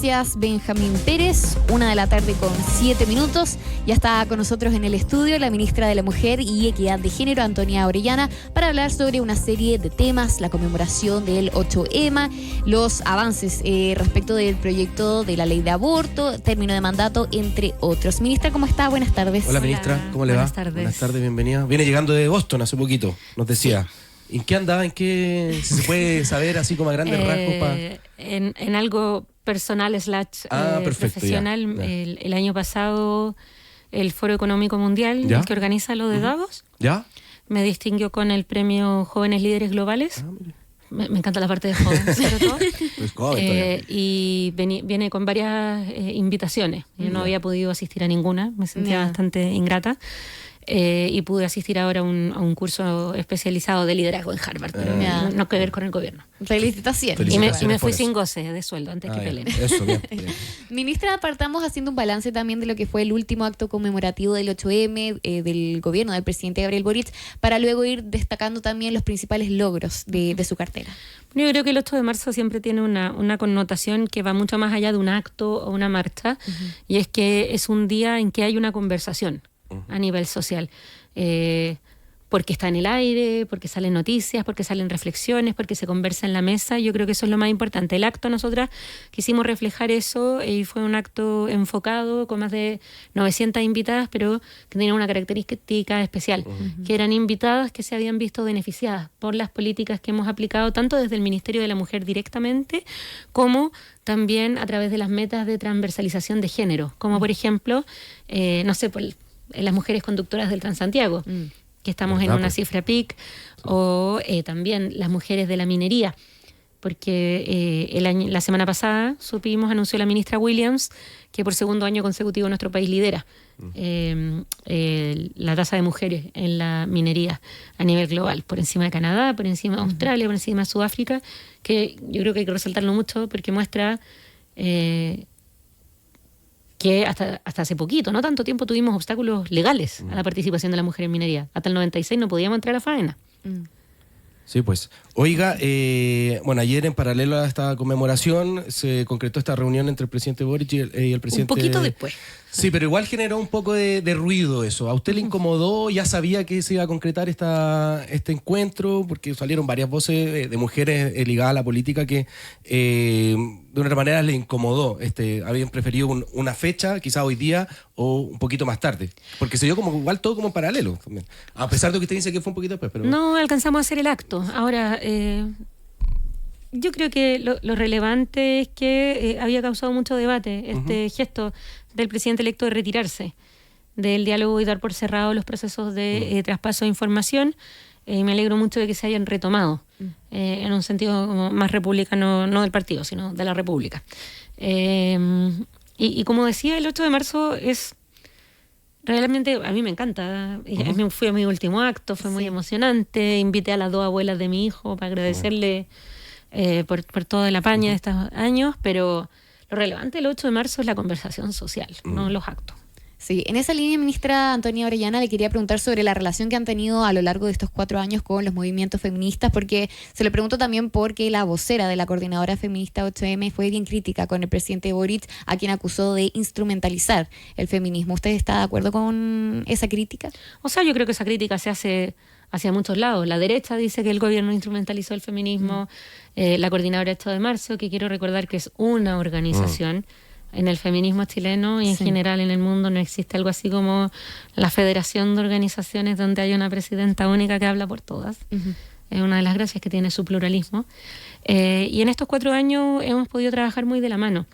Gracias, Benjamín Pérez. 1:07 p.m. Ya está con nosotros en el estudio la ministra de la Mujer y Equidad de Género, Antonia Orellana, para hablar sobre una serie de temas, la conmemoración del 8M, los avances respecto del proyecto de la ley de aborto, término de mandato, entre otros. Ministra, ¿cómo está? Buenas tardes. Hola, ministra, ¿cómo le va? Buenas tardes. Buenas tardes, bienvenida. Viene llegando de Boston hace poquito, nos decía. Sí. ¿En qué andaba? ¿En qué se puede saber así como a grandes rasgos? En algo personal profesional. El año pasado el Foro Económico Mundial, el que organiza lo de Davos, me distinguió con el premio Jóvenes Líderes Globales. Me encanta la parte de jóvenes, sobre todo. Y viene con varias invitaciones. Yo no había podido asistir a ninguna, me sentía bastante ingrata. Y pude asistir ahora a un curso especializado de liderazgo en Harvard, pero no que ver con el gobierno. Felicitaciones. Y me fui sin goce de sueldo antes que peleen. Eso, bien. Ministra, partamos haciendo un balance también de lo que fue el último acto conmemorativo del 8M del gobierno del presidente Gabriel Boric, para luego ir destacando también los principales logros de su cartera. Yo creo que el 8 de marzo siempre tiene una connotación que va mucho más allá de un acto o una marcha, y es que es un día en que hay una conversación a nivel social, porque está en el aire, porque salen noticias, porque salen reflexiones, porque se conversa en la mesa. Yo creo que eso es lo más importante. El acto, nosotras quisimos reflejar eso, y fue un acto enfocado con más de 900 invitadas, pero que tenía una característica especial, que eran invitadas que se habían visto beneficiadas por las políticas que hemos aplicado tanto desde el Ministerio de la Mujer directamente, como también a través de las metas de transversalización de género, como por ejemplo, las mujeres conductoras del Transantiago, que estamos en una cifra PIC, o también las mujeres de la minería, porque la semana pasada anunció la ministra Williams que por segundo año consecutivo nuestro país lidera la tasa de mujeres en la minería a nivel global, por encima de Canadá, por encima de Australia, por encima de Sudáfrica, que yo creo que hay que resaltarlo mucho porque muestra que hasta hace poquito, no tanto tiempo, tuvimos obstáculos legales a la participación de la mujer en minería. Hasta el 96 no podíamos entrar a faena. Sí, pues. Oiga, ayer en paralelo a esta conmemoración se concretó esta reunión entre el presidente Boric y el presidente... Un poquito después. Sí, pero igual generó un poco de ruido eso. ¿A usted le incomodó? ¿Ya sabía que se iba a concretar este encuentro? Porque salieron varias voces de mujeres ligadas a la política que de una manera le incomodó. Habían preferido una fecha, quizá hoy día o un poquito más tarde. Porque se dio como igual todo como paralelo también. A pesar de que usted dice que fue un poquito después. Pero... No alcanzamos a hacer el acto. Ahora, yo creo que lo relevante es que había causado mucho debate este gesto del presidente electo de retirarse del diálogo y dar por cerrado los procesos de traspaso de información. Me alegro mucho de que se hayan retomado en un sentido como más republicano, no del partido, sino de la República. Y como decía, el 8 de marzo es realmente, a mí me encanta. Fui a mi último acto, fue muy emocionante. Invité a las 2 abuelas de mi hijo para agradecerle por toda la paña de estos años, pero lo relevante del 8 de marzo es la conversación social, no los actos. Sí, en esa línea, ministra Antonia Orellana, le quería preguntar sobre la relación que han tenido a lo largo de estos 4 años con los movimientos feministas, porque se lo pregunto también porque la vocera de la coordinadora feminista 8M fue bien crítica con el presidente Boric, a quien acusó de instrumentalizar el feminismo. ¿Usted está de acuerdo con esa crítica? O sea, yo creo que esa crítica se hace hacia muchos lados. La derecha dice que el gobierno instrumentalizó el feminismo, la coordinadora 8 de marzo, que quiero recordar que es una organización. En el feminismo chileno y en general en el mundo no existe algo así como la federación de organizaciones donde hay una presidenta única que habla por todas. Es una de las gracias que tiene su pluralismo. Y en estos 4 años hemos podido trabajar muy de la mano.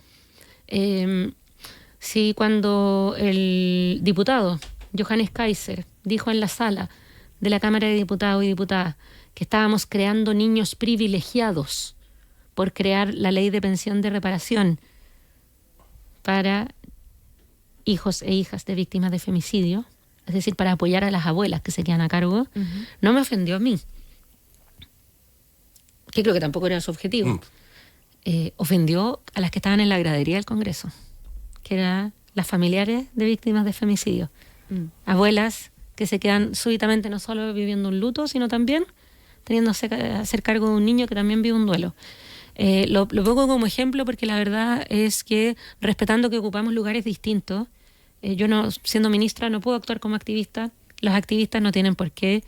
Sí, cuando el diputado Johannes Kaiser dijo en la sala de la Cámara de Diputados y Diputadas que estábamos creando niños privilegiados por crear la ley de pensión de reparación para hijos e hijas de víctimas de femicidio, es decir, para apoyar a las abuelas que se quedan a cargo, no me ofendió a mí, que creo que tampoco era su objetivo. Ofendió a las que estaban en la gradería del Congreso, que eran las familiares de víctimas de femicidio. Abuelas que se quedan súbitamente no solo viviendo un luto, sino también teniendo que hacer cargo de un niño que también vive un duelo. Lo pongo como ejemplo porque la verdad es que respetando que ocupamos lugares distintos, yo no, siendo ministra no puedo actuar como activista, los activistas no tienen por qué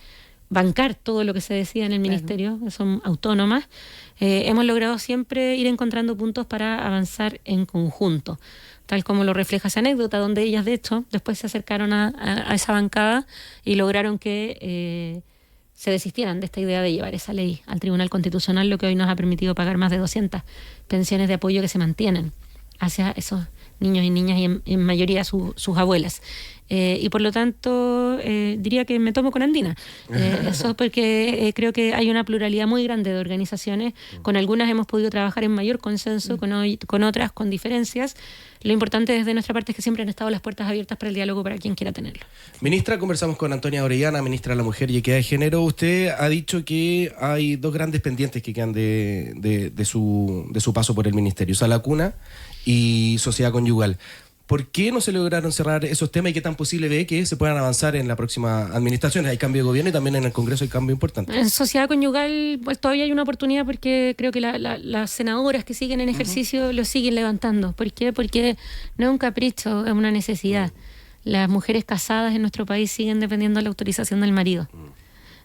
bancar todo lo que se decida en el ministerio, son autónomas. Hemos logrado siempre ir encontrando puntos para avanzar en conjunto, tal como lo refleja esa anécdota, donde ellas de hecho después se acercaron a esa bancada y lograron que se desistieran de esta idea de llevar esa ley al Tribunal Constitucional, lo que hoy nos ha permitido pagar más de 200 pensiones de apoyo que se mantienen hacia esos niños y niñas y en mayoría sus abuelas. Y por lo tanto diría que me tomo con Andina. Eso porque creo que hay una pluralidad muy grande de organizaciones. Con algunas hemos podido trabajar en mayor consenso, con otras con diferencias. Lo importante desde nuestra parte es que siempre han estado las puertas abiertas para el diálogo para quien quiera tenerlo. Ministra, conversamos con Antonia Orellana, ministra de la Mujer y Equidad de Género. Usted ha dicho que hay dos grandes pendientes que quedan de su paso por el ministerio: Sala Cuna y Sociedad Conyugal. ¿Por qué no se lograron cerrar esos temas y qué tan posible ve que se puedan avanzar en la próxima administración? Hay cambio de gobierno y también en el Congreso hay cambio importante. En Sociedad Conyugal pues todavía hay una oportunidad porque creo que las senadoras que siguen en ejercicio lo siguen levantando. ¿Por qué? Porque no es un capricho, es una necesidad. Las mujeres casadas en nuestro país siguen dependiendo de la autorización del marido.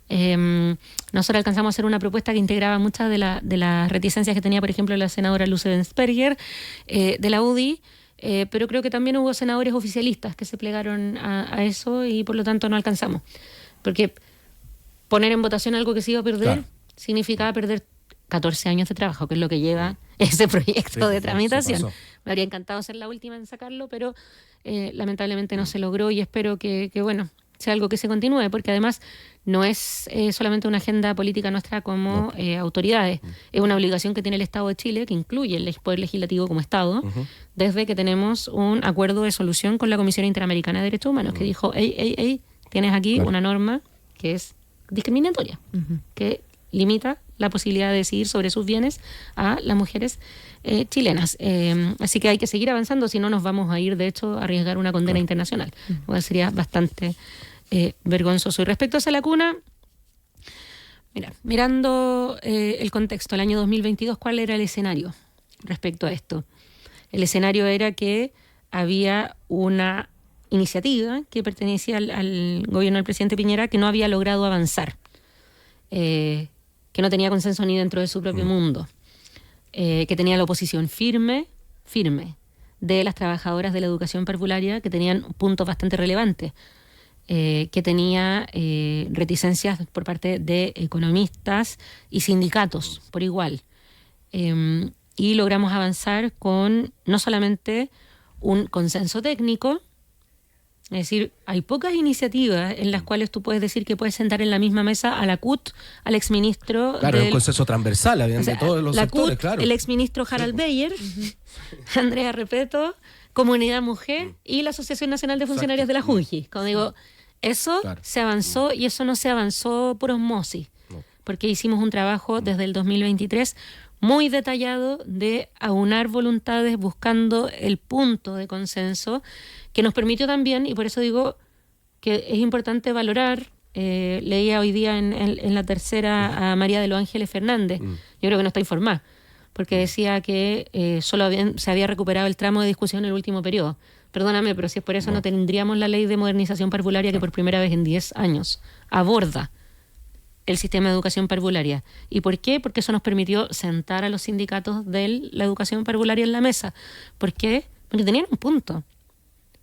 Nosotros alcanzamos a hacer una propuesta que integraba muchas de las reticencias que tenía, por ejemplo, la senadora Luce Bensperger de la UDI, pero creo que también hubo senadores oficialistas que se plegaron a eso y por lo tanto no alcanzamos. Porque poner en votación algo que se iba a perder significaba perder 14 años de trabajo, que es lo que lleva ese proyecto de tramitación. Me habría encantado ser la última en sacarlo, pero lamentablemente no se logró y espero que bueno, sea algo que se continúe, porque además no es solamente una agenda política nuestra como autoridades, es una obligación que tiene el Estado de Chile, que incluye el Poder Legislativo como Estado, desde que tenemos un acuerdo de solución con la Comisión Interamericana de Derechos Humanos, que dijo, tienes aquí una norma que es discriminatoria, que limita la posibilidad de decidir sobre sus bienes a las mujeres chilenas. Así que hay que seguir avanzando, si no nos vamos a ir, de hecho, a arriesgar una condena internacional. Bueno, sería bastante vergonzoso. Y respecto a Sala Cuna, mirando el contexto, el año 2022, ¿cuál era el escenario respecto a esto? El escenario era que había una iniciativa que pertenecía al gobierno del presidente Piñera que no había logrado avanzar, que no tenía consenso ni dentro de su propio mundo, que tenía la oposición firme de las trabajadoras de la educación parvularia, que tenían puntos bastante relevantes, que tenía reticencias por parte de economistas y sindicatos por igual. Y logramos avanzar con no solamente un consenso técnico, es decir, hay pocas iniciativas en las cuales tú puedes decir que puedes sentar en la misma mesa a la CUT, al exministro... Claro, es un consenso transversal, de todos los sectores, CUT, claro. El exministro Harald Beyer, Andrea Repeto, Comunidad Mujer y la Asociación Nacional de Funcionarios de la JUNJI. Como digo, eso se avanzó y eso no se avanzó por osmosis, porque hicimos un trabajo desde el 2023 muy detallado de aunar voluntades buscando el punto de consenso que nos permitió también, y por eso digo que es importante valorar, leía hoy día en La Tercera a María de los Ángeles Fernández, yo creo que no está informada, porque decía que solo se había recuperado el tramo de discusión en el último periodo. Perdóname, pero si es por eso no tendríamos la ley de modernización parvularia que por primera vez en 10 años aborda el sistema de educación parvularia. ¿Y por qué? Porque eso nos permitió sentar a los sindicatos de la educación parvularia en la mesa. ¿Por qué? Porque tenían un punto.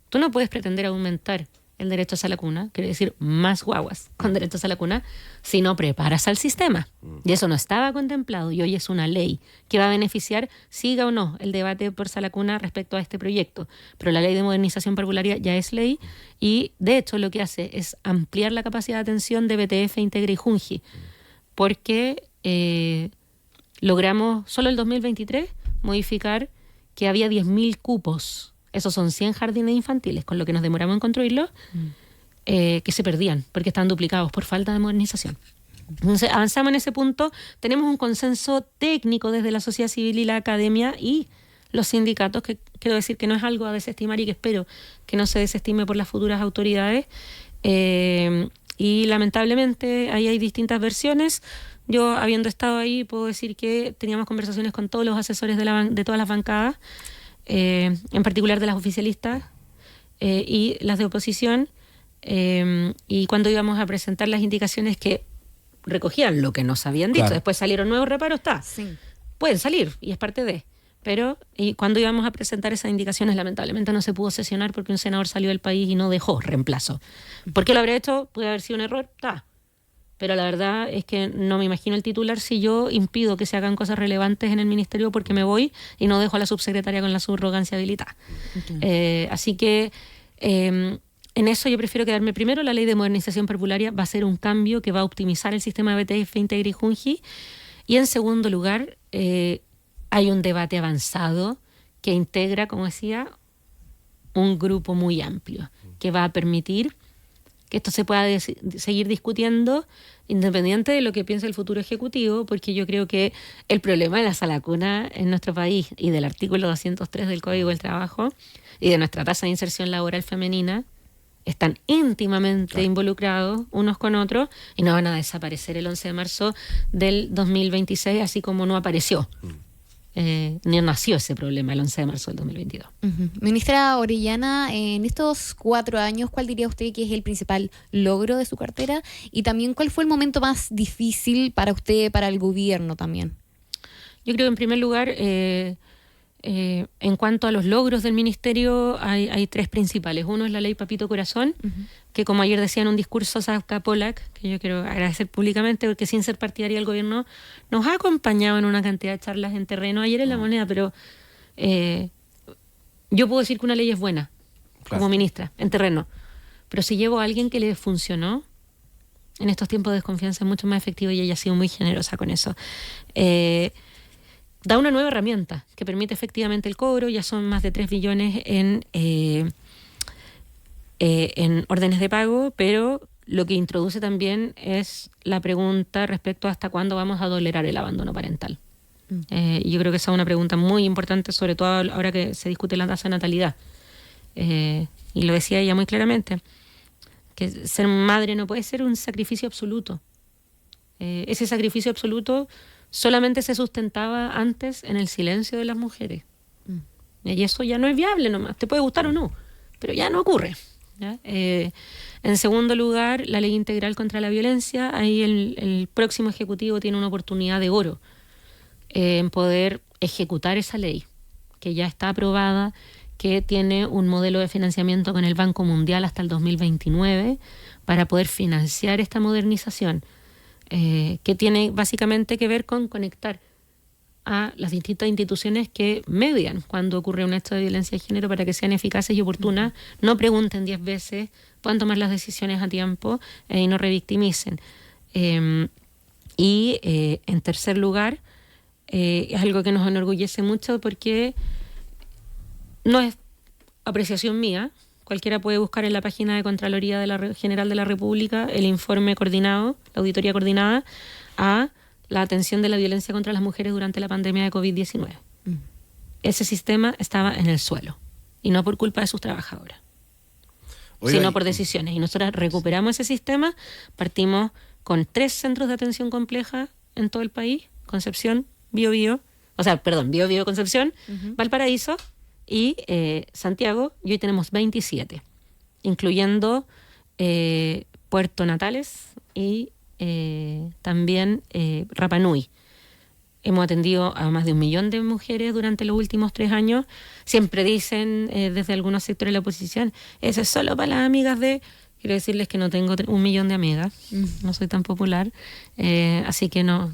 Tú no puedes pretender aumentar el derecho a Sala Cuna, quiere decir más guaguas con derecho a Sala Cuna, si no preparas al sistema. Y eso no estaba contemplado y hoy es una ley que va a beneficiar, siga o no, el debate por Sala Cuna respecto a este proyecto. Pero la ley de modernización parvularia ya es ley y de hecho lo que hace es ampliar la capacidad de atención de BTF, Integra y JUNJI, porque logramos solo el 2023 modificar que había 10.000 cupos. Esos son 100 jardines infantiles, con lo que nos demoramos en construirlos, que se perdían, porque estaban duplicados por falta de modernización. Entonces, avanzamos en ese punto. Tenemos un consenso técnico desde la sociedad civil y la academia y los sindicatos, que quiero decir que no es algo a desestimar y que espero que no se desestime por las futuras autoridades. Y lamentablemente ahí hay distintas versiones Yo, habiendo estado ahí, puedo decir que teníamos conversaciones con todos los asesores de todas las bancadas, en particular de las oficialistas y las de oposición, y cuando íbamos a presentar las indicaciones que recogían lo que nos habían dicho, después salieron nuevos reparos, pueden salir, y es parte de... Pero y cuando íbamos a presentar esas indicaciones, lamentablemente no se pudo sesionar porque un senador salió del país y no dejó reemplazo. ¿Por qué lo habría hecho? Puede haber sido un error, pero la verdad es que no me imagino el titular si yo impido que se hagan cosas relevantes en el ministerio porque me voy y no dejo a la subsecretaria con la subrogancia habilitada. Así que en eso yo prefiero quedarme primero. La ley de modernización parvularia va a ser un cambio que va a optimizar el sistema de BTF, Integra y Junji. Y en segundo lugar, hay un debate avanzado que integra, como decía, un grupo muy amplio que va a permitir que esto se pueda seguir discutiendo independiente de lo que piense el futuro ejecutivo, porque yo creo que el problema de la sala cuna en nuestro país y del artículo 203 del Código del Trabajo y de nuestra tasa de inserción laboral femenina están íntimamente involucrados unos con otros y no van a desaparecer el 11 de marzo del 2026, así como no apareció. No nació ese problema el 11 de marzo del 2022. Ministra Orellana, en estos 4 años, ¿cuál diría usted que es el principal logro de su cartera? Y también, ¿cuál fue el momento más difícil para usted, para el gobierno también? Yo creo que en primer lugar, en cuanto a los logros del ministerio, hay 3 principales. Uno es la ley Papito Corazón, que como ayer decía en un discurso Safka Polak, que yo quiero agradecer públicamente porque sin ser partidaria del gobierno nos ha acompañado en una cantidad de charlas en terreno, ayer en La Moneda, pero yo puedo decir que una ley es buena como ministra en terreno, pero si llevo a alguien que le funcionó en estos tiempos de desconfianza es mucho más efectivo y ella ha sido muy generosa con eso. Da una nueva herramienta que permite efectivamente el cobro. Ya son más de 3 billones en órdenes de pago, pero lo que introduce también es la pregunta respecto a hasta cuándo vamos a tolerar el abandono parental. Yo creo que esa es una pregunta muy importante, sobre todo ahora que se discute la tasa de natalidad. Y lo decía ella muy claramente, que ser madre no puede ser un sacrificio absoluto. Ese sacrificio absoluto solamente se sustentaba antes en el silencio de las mujeres. Y eso ya no es viable nomás. Te puede gustar o no, pero ya no ocurre. ¿Ya? En segundo lugar, la ley integral contra la violencia. Ahí el próximo ejecutivo tiene una oportunidad de oro en poder ejecutar esa ley, que ya está aprobada, que tiene un modelo de financiamiento con el Banco Mundial hasta el 2029 para poder financiar esta modernización. Que tiene básicamente que ver con conectar a las distintas instituciones que median cuando ocurre un acto de violencia de género para que sean eficaces y oportunas, no pregunten 10 veces, puedan tomar las decisiones a tiempo y no revictimicen. En tercer lugar, es algo que nos enorgullece mucho porque no es apreciación mía. Cualquiera puede buscar en la página de Contraloría General de la República el informe coordinado, la auditoría coordinada a la atención de la violencia contra las mujeres durante la pandemia de COVID-19. Ese sistema estaba en el suelo, y no por culpa de sus trabajadoras, sino por decisiones. Y nosotros recuperamos ese sistema, partimos con 3 centros de atención compleja en todo el país, Concepción, Biobío, Concepción, Valparaíso, y Santiago, y hoy tenemos 27, incluyendo Puerto Natales y también Rapa Nui. Hemos atendido a más de 1 millón de mujeres durante los últimos 3 años. Siempre dicen desde algunos sectores de la oposición, eso es solo para las amigas de... Quiero decirles que no tengo 1 millón de amigas, no soy tan popular, así que no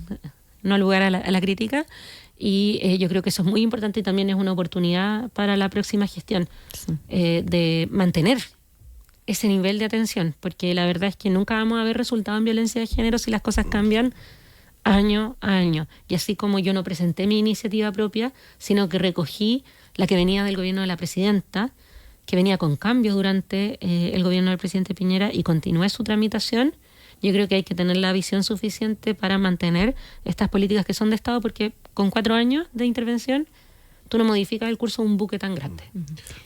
lugar a la crítica. Y yo creo que eso es muy importante y también es una oportunidad para la próxima gestión de mantener ese nivel de atención, porque la verdad es que nunca vamos a ver resultados en violencia de género si las cosas cambian año a año. Y así como yo no presenté mi iniciativa propia, sino que recogí la que venía del gobierno de la presidenta, que venía con cambios durante el gobierno del presidente Piñera y continúe su tramitación, yo creo que hay que tener la visión suficiente para mantener estas políticas que son de Estado, porque con 4 años de intervención tú no modificas el curso de un buque tan grande.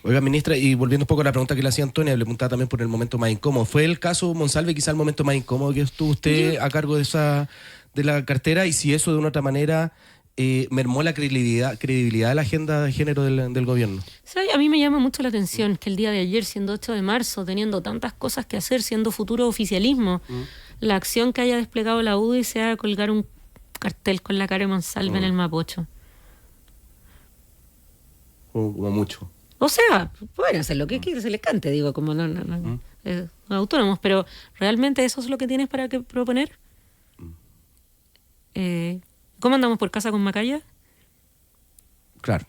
Oiga, ministra, y volviendo un poco a la pregunta que le hacía Antonia, le preguntaba también por el momento más incómodo. ¿Fue el caso Monsalve quizá el momento más incómodo que estuvo usted a cargo de de la cartera y si eso de una otra manera mermó la credibilidad de la agenda de género del gobierno. Sí, a mí me llama mucho la atención que el día de ayer, siendo 8 de marzo, teniendo tantas cosas que hacer, siendo futuro oficialismo, la acción que haya desplegado la UDI sea colgar un cartel con la cara de Monsalve en el Mapocho. Como mucho. O sea, pueden hacer lo que se les cante, digo, como no autónomos, pero ¿realmente eso es lo que tienes para proponer? ¿Cómo andamos por casa con Macaya? Claro.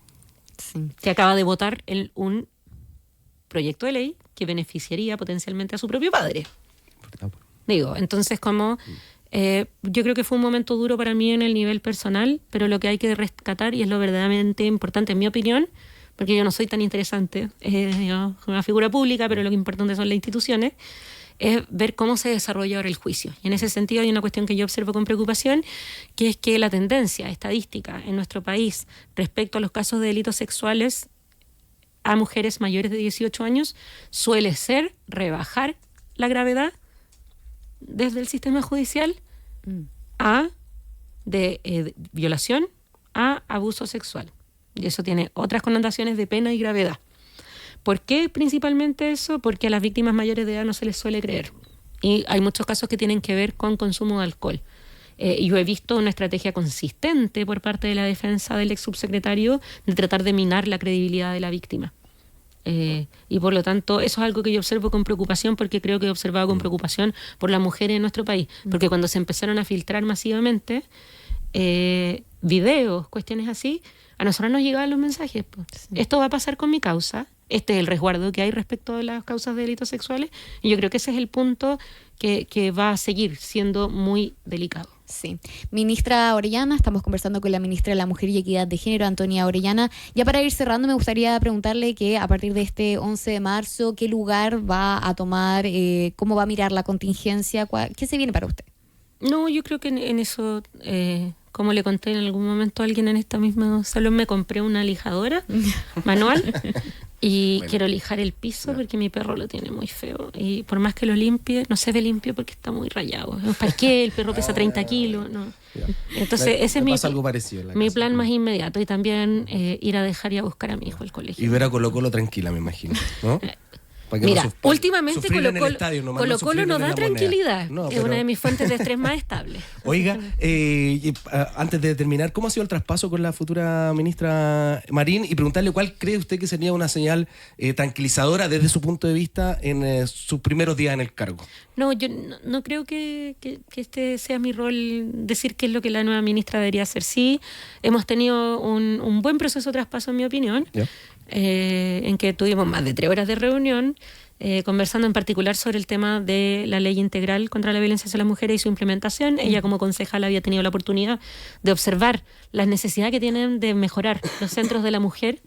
Sí. Que acaba de votar un proyecto de ley que beneficiaría potencialmente a su propio padre. Digo, entonces como yo creo que fue un momento duro para mí en el nivel personal, pero lo que hay que rescatar, y es lo verdaderamente importante en mi opinión, porque yo no soy tan interesante, yo soy una figura pública, pero lo que importante son las instituciones, es ver cómo se desarrolla ahora el juicio. Y en ese sentido hay una cuestión que yo observo con preocupación, que es que la tendencia estadística en nuestro país respecto a los casos de delitos sexuales a mujeres mayores de 18 años suele ser rebajar la gravedad desde el sistema judicial de violación a abuso sexual. Y eso tiene otras connotaciones de pena y gravedad. ¿Por qué principalmente eso? Porque a las víctimas mayores de edad no se les suele creer. Y hay muchos casos que tienen que ver con consumo de alcohol. Y yo he visto una estrategia consistente por parte de la defensa del ex subsecretario de tratar de minar la credibilidad de la víctima. Y por lo tanto, eso es algo que yo observo con preocupación, porque creo que he observado con preocupación por las mujeres en nuestro país. Porque cuando se empezaron a filtrar masivamente videos, cuestiones así, a nosotros nos llegaban los mensajes. Pues. Sí. Esto va a pasar con mi causa. Este es el resguardo que hay respecto de las causas de delitos sexuales. Y yo creo que ese es el punto que va a seguir siendo muy delicado. Sí. Ministra Orellana, estamos conversando con la ministra de la Mujer y Equidad de Género, Antonia Orellana. Ya para ir cerrando, me gustaría preguntarle que a partir de este 11 de marzo, ¿qué lugar va a tomar? ¿Cómo va a mirar la contingencia? ¿Qué se viene para usted? No, yo creo que en eso, como le conté en algún momento a alguien en esta misma salón, me compré una lijadora manual y quiero lijar el piso porque mi perro lo tiene muy feo. Y por más que lo limpie, no se ve limpio porque está muy rayado. Es un parqué, el perro pesa 30 kilos. ¿No? Entonces, ese es algo parecido en mi plan más inmediato. Y también ir a dejar y a buscar a mi hijo al colegio. Y ver a Colo Colo tranquila, me imagino, ¿no? Mira, últimamente Colo Colo no da tranquilidad. Es una de mis fuentes de estrés más estables. Oiga, antes de terminar, ¿cómo ha sido el traspaso con la futura ministra Marín? Y preguntarle cuál cree usted que sería una señal tranquilizadora desde su punto de vista en sus primeros días en el cargo. No, yo no creo que este sea mi rol decir qué es lo que la nueva ministra debería hacer. Sí, hemos tenido un buen proceso de traspaso, en mi opinión. ¿Ya? En que tuvimos más de 3 horas de reunión, conversando en particular sobre el tema de la ley integral contra la violencia hacia las mujeres y su implementación. Ella como concejal había tenido la oportunidad de observar las necesidades que tienen de mejorar los centros de la mujer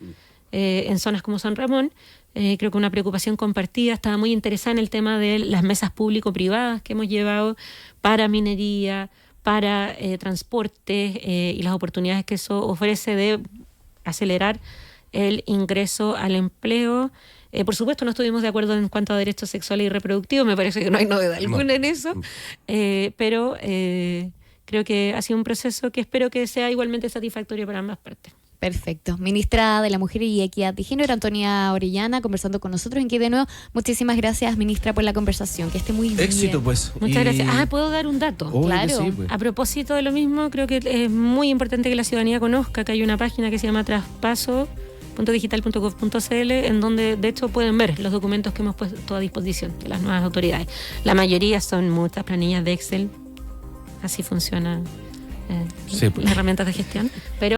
en zonas como San Ramón. Creo que una preocupación compartida. Estaba muy interesada en el tema de las mesas público-privadas que hemos llevado para minería, para transporte y las oportunidades que eso ofrece de acelerar el ingreso al empleo. Por supuesto, no estuvimos de acuerdo en cuanto a derechos sexuales y reproductivos, me parece que no hay novedad alguna en eso, pero creo que ha sido un proceso que espero que sea igualmente satisfactorio para ambas partes. Perfecto. Ministra de la Mujer y Equidad de Género, Antonia Orellana, conversando con nosotros. En que de nuevo, muchísimas gracias, ministra, por la conversación. Que esté muy bien. Éxito, pues. Muchas gracias. ¿Puedo dar un dato? Claro. Sí, pues. A propósito de lo mismo, creo que es muy importante que la ciudadanía conozca que hay una página que se llama traspaso.digital.gov.cl, en donde de hecho pueden ver los documentos que hemos puesto a disposición de las nuevas autoridades. La mayoría son muchas planillas de Excel, así funciona las herramientas de gestión, pero